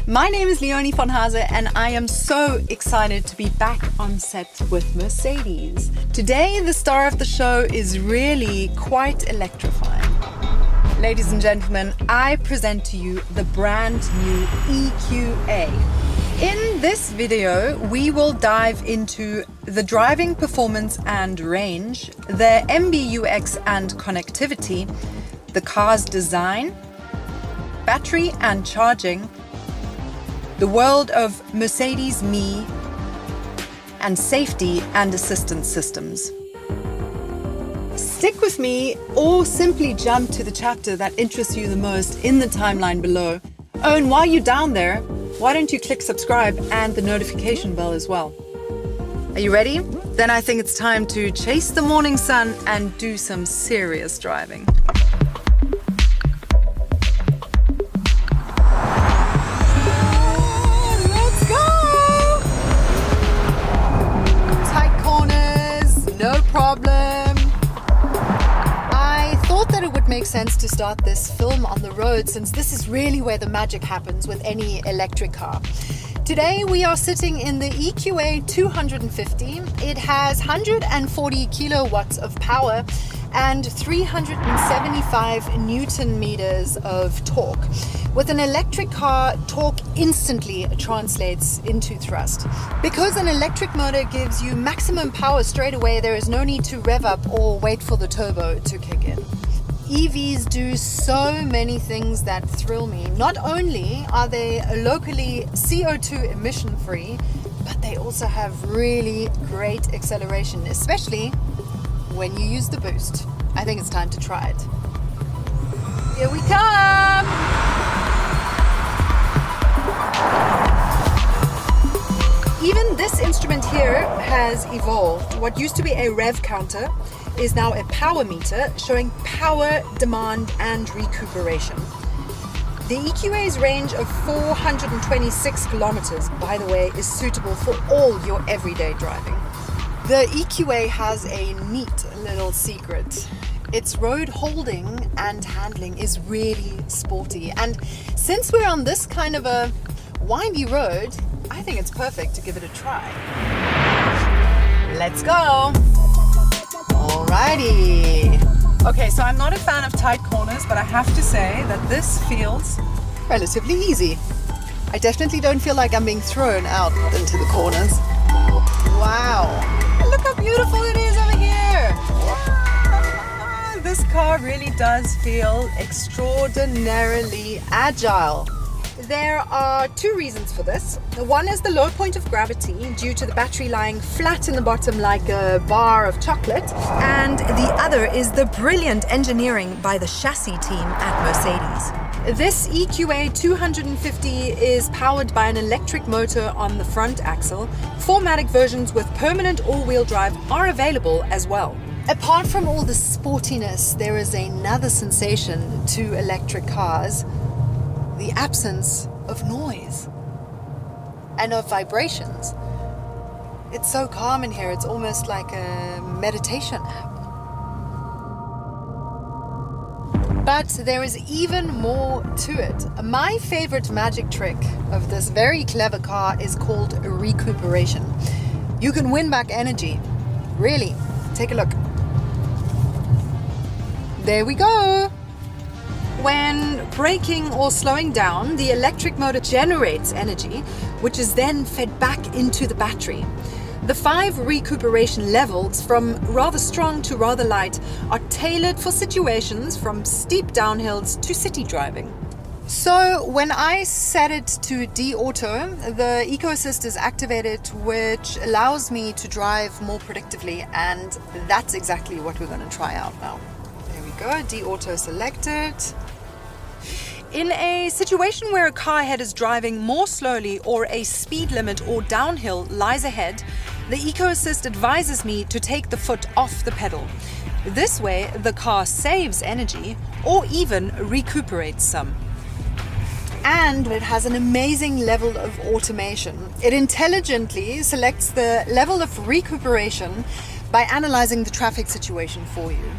My name is Leonie von Hase and I am so excited to be back on set with Mercedes. Today the star of the show is really quite electrifying. Ladies and gentlemen, I present to you the brand new EQA. In this video, we will dive into the driving performance and range, the MBUX and connectivity, the car's design, battery and charging, the world of Mercedes Me, and safety and assistance systems. Stick with me or simply jump to the chapter that interests you the most in the timeline below. Oh, and while you're down there, why don't you click subscribe and the notification bell as well? Are you ready? Then I think it's time to chase the morning sun and do some serious driving. Let's go! Tight corners, no problem. Makes sense to start this film on the road since this is really where the magic happens with any electric car. Today we are sitting in the EQA 250. It has 140 kilowatts of power and 375 Newton meters of torque. With an electric car, torque instantly translates into thrust. Because an electric motor gives you maximum power straight away, there is no need to rev up or wait for the turbo to kick in. EVs do so many things that thrill me. Not only are they locally CO2 emission free, but they also have really great acceleration, especially when you use the boost. I think it's time to try it. Here we come! Even this instrument here has evolved. What used to be a rev counter is now a power meter showing power, demand and recuperation. The EQA's range of 426 kilometers, by the way, is suitable for all your everyday driving. The EQA has a neat little secret. Its road holding and handling is really sporty, and since we're on this kind of a windy road, I think it's perfect to give it a try. Let's go! Alrighty. Okay, so I'm not a fan of tight corners, but I have to say that this feels relatively easy. I definitely don't feel like I'm being thrown out into the corners. Wow. Look how beautiful it is over here. Wow. This car really does feel extraordinarily agile. There are two reasons for this. One is the low point of gravity due to the battery lying flat in the bottom like a bar of chocolate. And the other is the brilliant engineering by the chassis team at Mercedes. This EQA 250 is powered by an electric motor on the front axle. 4MATIC versions with permanent all-wheel drive are available as well. Apart from all the sportiness, there is another sensation to electric cars. The absence of noise and of vibrations. It's so calm in here, it's almost like a meditation app. But there is even more to it. My favorite magic trick of this very clever car is called recuperation. You can win back energy. Really, take a look. There we go. When braking or slowing down, the electric motor generates energy, which is then fed back into the battery. The 5 recuperation levels, from rather strong to rather light, are tailored for situations from steep downhills to city driving. So when I set it to D-Auto, the Eco Assist is activated, which allows me to drive more predictively, and that's exactly what we're going to try out now. There we go, D-Auto selected. In a situation where a car ahead is driving more slowly or a speed limit or downhill lies ahead, the Eco Assist advises me to take the foot off the pedal. This way, the car saves energy or even recuperates some. And it has an amazing level of automation. It intelligently selects the level of recuperation by analyzing the traffic situation for you.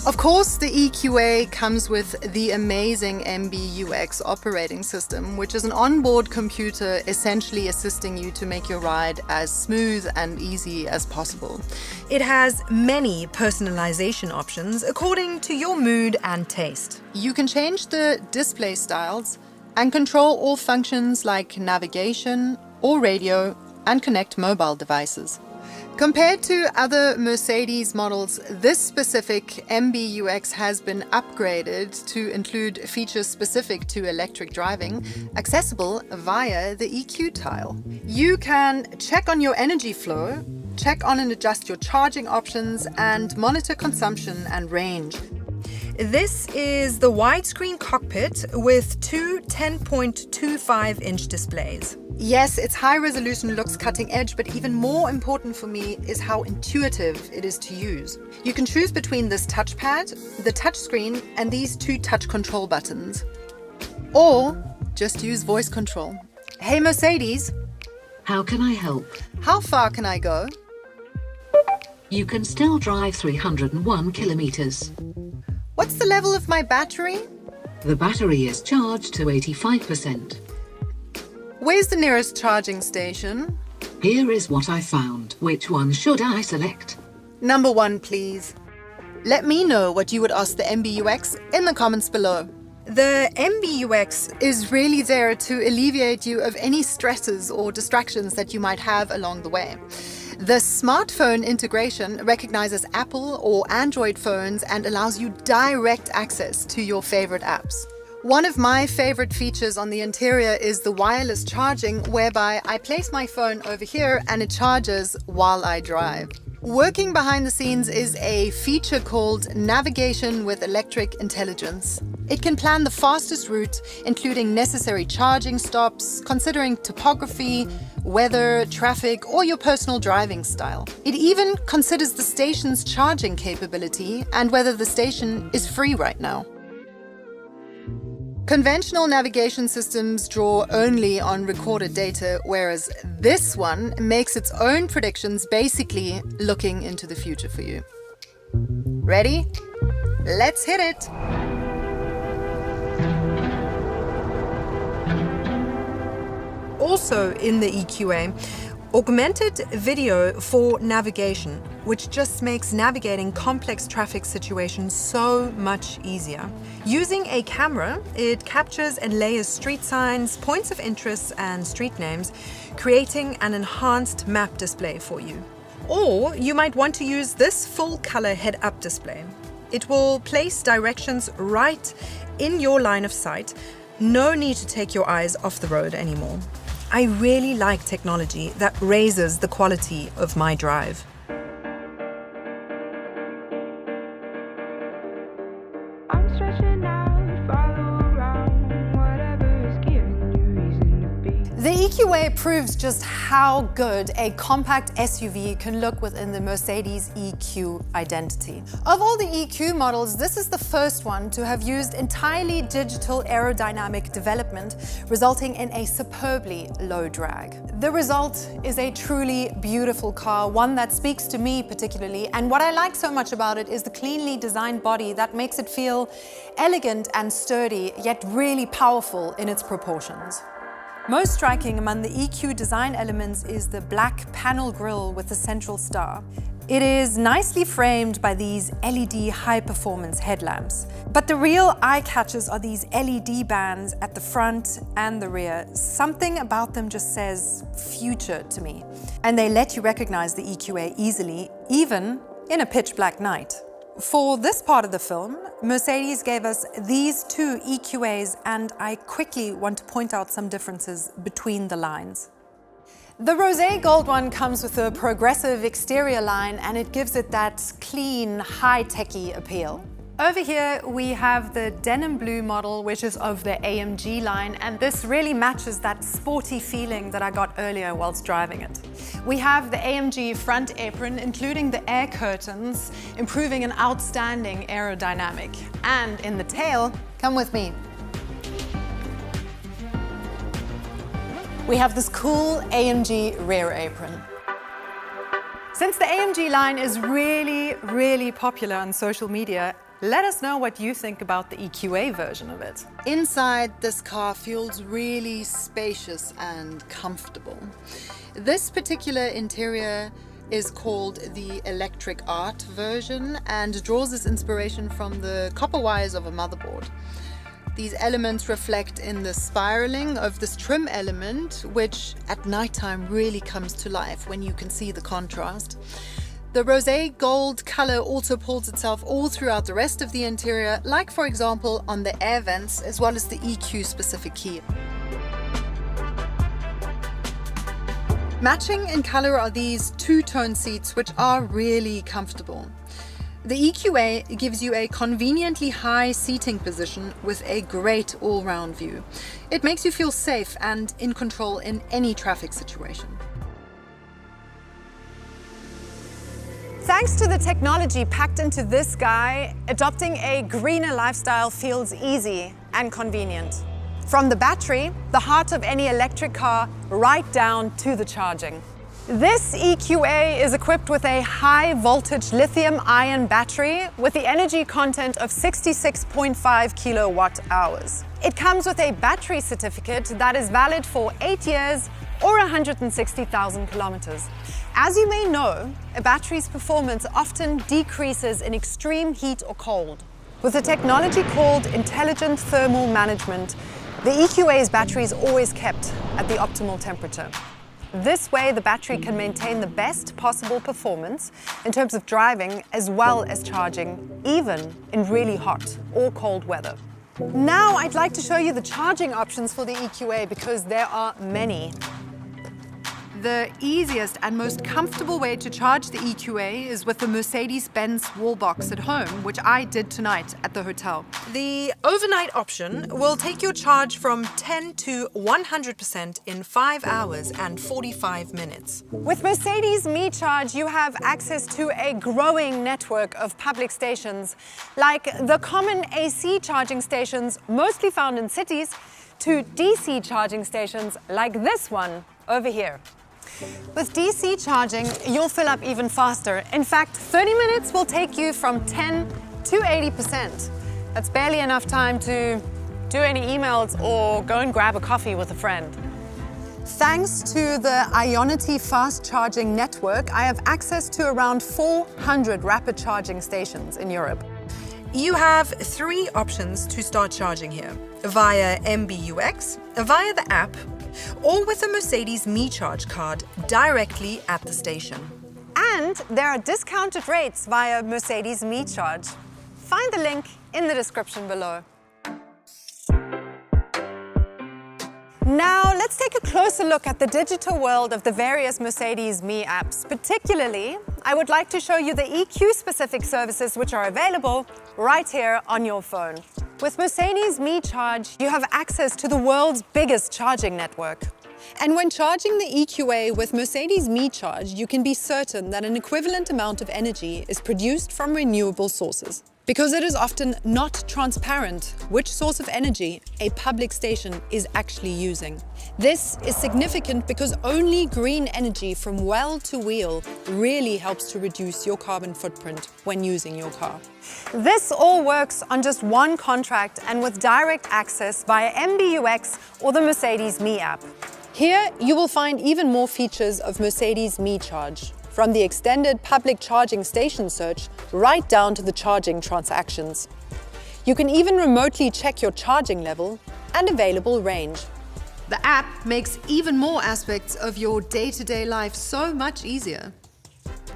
Of course, the EQA comes with the amazing MBUX operating system, which is an onboard computer essentially assisting you to make your ride as smooth and easy as possible. It has many personalization options according to your mood and taste. You can change the display styles and control all functions like navigation or radio and connect mobile devices. Compared to other Mercedes models, this specific MBUX has been upgraded to include features specific to electric driving, accessible via the EQ tile. You can check on your energy flow, check on and adjust your charging options, and monitor consumption and range. This is the widescreen cockpit with two 10.25-inch displays. Yes, its high resolution looks cutting edge, but even more important for me is how intuitive it is to use. You can choose between this touchpad, the touchscreen, and these two touch control buttons. Or just use voice control. Hey Mercedes, How can I help? how far can I go? You can still drive 301 kilometers. What's the level of my battery? The battery is charged to 85%. Where's the nearest charging station? Here is what I found. Which one should I select? Number 1, please. Let me know what you would ask the MBUX in the comments below. The MBUX Is really there to alleviate you of any stresses or distractions that you might have along the way. The smartphone integration recognizes Apple or Android phones and allows you direct access to your favorite apps. One of my favorite features on the interior is the wireless charging, whereby I place my phone over here and it charges while I drive. Working behind the scenes is a feature called Navigation with Electric Intelligence. It can plan the fastest route, including necessary charging stops, considering topography, weather, traffic, or your personal driving style. It even considers the station's charging capability and whether the station is free right now. Conventional navigation systems draw only on recorded data, whereas this one makes its own predictions, basically looking into the future for you. Ready? Let's hit it! also in the EQA, augmented video for navigation, which just makes navigating complex traffic situations so much easier. Using a camera, it captures and layers street signs, points of interest, and street names, creating an enhanced map display for you. Or you might want to use this full-color head-up display. It will place directions right in your line of sight. No need to take your eyes off the road anymore. I really like technology that raises the quality of my drive. I'm stretching out, follow around, whatever is giving you reason to be. The EQA proves just how good a compact SUV can look within the Mercedes-EQ identity. Of all the EQ models, this is the first one to have used entirely digital aerodynamic development, resulting in a superbly low drag. The result is a truly beautiful car, one that speaks to me particularly, and what I like so much about it is the cleanly designed body that makes it feel elegant and sturdy, yet really powerful in its proportions. Most striking among the EQ design elements is the black panel grille with the central star. It is nicely framed by these LED high-performance headlamps. But the real eye catchers are these LED bands at the front and the rear. Something about them just says future to me. And they let you recognize the EQA easily, even in a pitch black night. For this part of the film, Mercedes gave us these two EQAs, and I quickly want to point out some differences between the lines. The rosé gold one comes with a progressive exterior line, and it gives it that clean, high-techy appeal. Over here we have the denim blue model, which is of the AMG line, and this really matches that sporty feeling that I got earlier whilst driving it. We have the AMG front apron, including the air curtains, improving an outstanding aerodynamic. And in the tail, come with me. We have this cool AMG rear apron. Since the AMG line is really popular on social media, Let us know what you think about the EQA version of it. Inside, this car feels really spacious and comfortable. This particular interior is called the Electric Art version and draws its inspiration from the copper wires of a motherboard. These elements reflect in the spiraling of this trim element, which at nighttime really comes to life when you can see the contrast. The rosé gold color also pulls itself all throughout the rest of the interior, like for example on the air vents as well as the EQ specific key. Matching in color are these two-tone seats, which are really comfortable. The EQA gives you a conveniently high seating position with a great all-round view. It makes you feel safe and in control in any traffic situation. Thanks to the technology packed into this guy, adopting a greener lifestyle feels easy and convenient. From the battery, the heart of any electric car, right down to the charging. This EQA is equipped with a high voltage lithium-ion battery with the energy content of 66.5 kilowatt hours. It comes with a battery certificate that is valid for 8 years or 160,000 kilometers. As you may know, a battery's performance often decreases in extreme heat or cold. With a technology called intelligent thermal management, the EQA's battery is always kept at the optimal temperature. This way, the battery can maintain the best possible performance in terms of driving as well as charging, even in really hot or cold weather. Now, I'd like to show you the charging options for the EQA because there are many. The easiest and most comfortable way to charge the EQA is with the Mercedes-Benz wall box at home, which I did tonight at the hotel. The overnight option will take your charge from 10 to 100% in 5 hours and 45 minutes. With Mercedes Me Charge, you have access to a growing network of public stations, like the common AC charging stations mostly found in cities, to DC charging stations like this one over here. With DC charging, you'll fill up even faster. In fact, 30 minutes will take you from 10 to 80%. That's barely enough time to do any emails or go and grab a coffee with a friend. Thanks to the Ionity fast charging network, I have access to around 400 rapid charging stations in Europe. You have 3 options to start charging here: via MBUX, via the app, or with a Mercedes Me Charge card directly at the station. And there are discounted rates via Mercedes Me Charge. Find the link in the description below. Now, let's take a closer look at the digital world of the various Mercedes Me apps. Particularly, I would like to show you the EQ-specific services which are available right here on your phone. With Mercedes Me Charge, you have access to the world's biggest charging network. And when charging the EQA with Mercedes Me Charge, you can be certain that an equivalent amount of energy is produced from renewable sources. Because it is often not transparent which source of energy a public station is actually using. This is significant because only green energy from well to wheel really helps to reduce your carbon footprint when using your car. This all works on just one contract and with direct access via MBUX or the Mercedes Me app. Here you will find even more features of Mercedes Me Charge, from the extended public charging station search right down to the charging transactions. You can even remotely check your charging level and available range. The app makes even more aspects of your day-to-day life so much easier.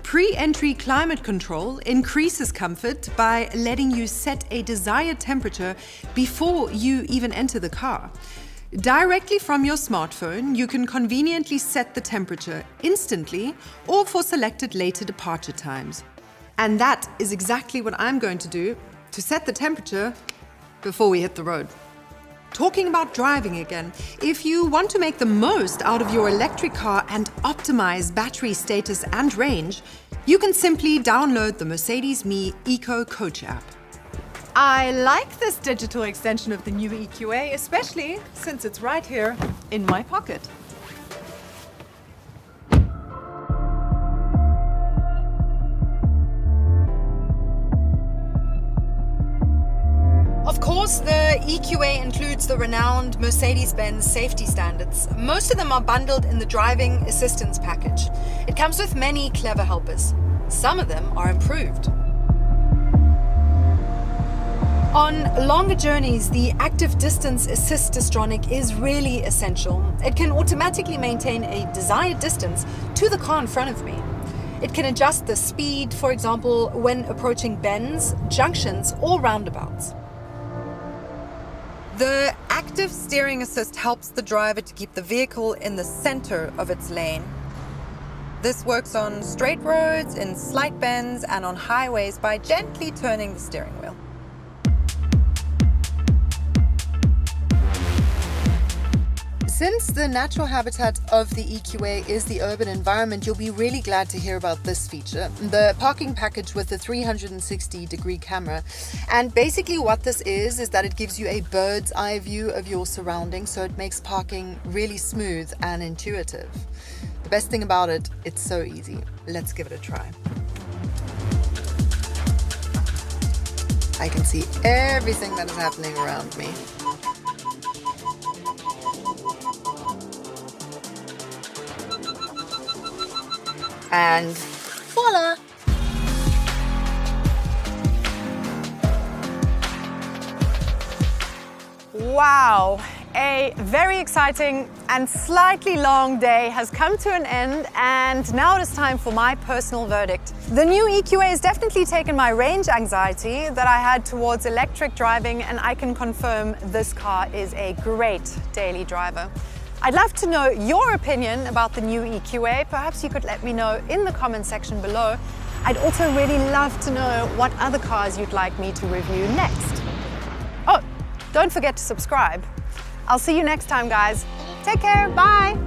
Pre-entry climate control increases comfort by letting you set a desired temperature before you even enter the car. Directly from your smartphone, you can conveniently set the temperature instantly or for selected later departure times. And that is exactly what I'm going to do to set the temperature before we hit the road. Talking about driving again, if you want to make the most out of your electric car and optimize battery status and range, you can simply download the Mercedes Me Eco Coach app. I like this digital extension of the new EQA, especially since it's right here in my pocket. Of course, the EQA includes the renowned Mercedes-Benz safety standards. Most of them are bundled in the driving assistance package. It comes with many clever helpers. Some of them are improved. On longer journeys, the active distance assist distronic is really essential. It can automatically maintain a desired distance to the car in front of me. It can adjust the speed, for example, when approaching bends, junctions, or roundabouts. The active steering assist helps the driver to keep the vehicle in the center of its lane. This works on straight roads, in slight bends, and on highways by gently turning the steering wheel. Since the natural habitat of the EQA is the urban environment, you'll be really glad to hear about this feature, the parking package with the 360-degree camera. And basically what this is that it gives you a bird's eye view of your surroundings, so it makes parking really smooth and intuitive. The best thing about it, it's so easy. Let's give it a try. I can see everything that is happening around me. And voila! Wow, a very exciting and slightly long day has come to an end, and now it is time for my personal verdict. The new EQA has definitely taken my range anxiety that I had towards electric driving, and I can confirm this car is a great daily driver. I'd love to know your opinion about the new EQA. Perhaps you could let me know in the comment section below. I'd also really love to know what other cars you'd like me to review next. Oh, don't forget to subscribe. I'll see you next time, guys. Take care, bye.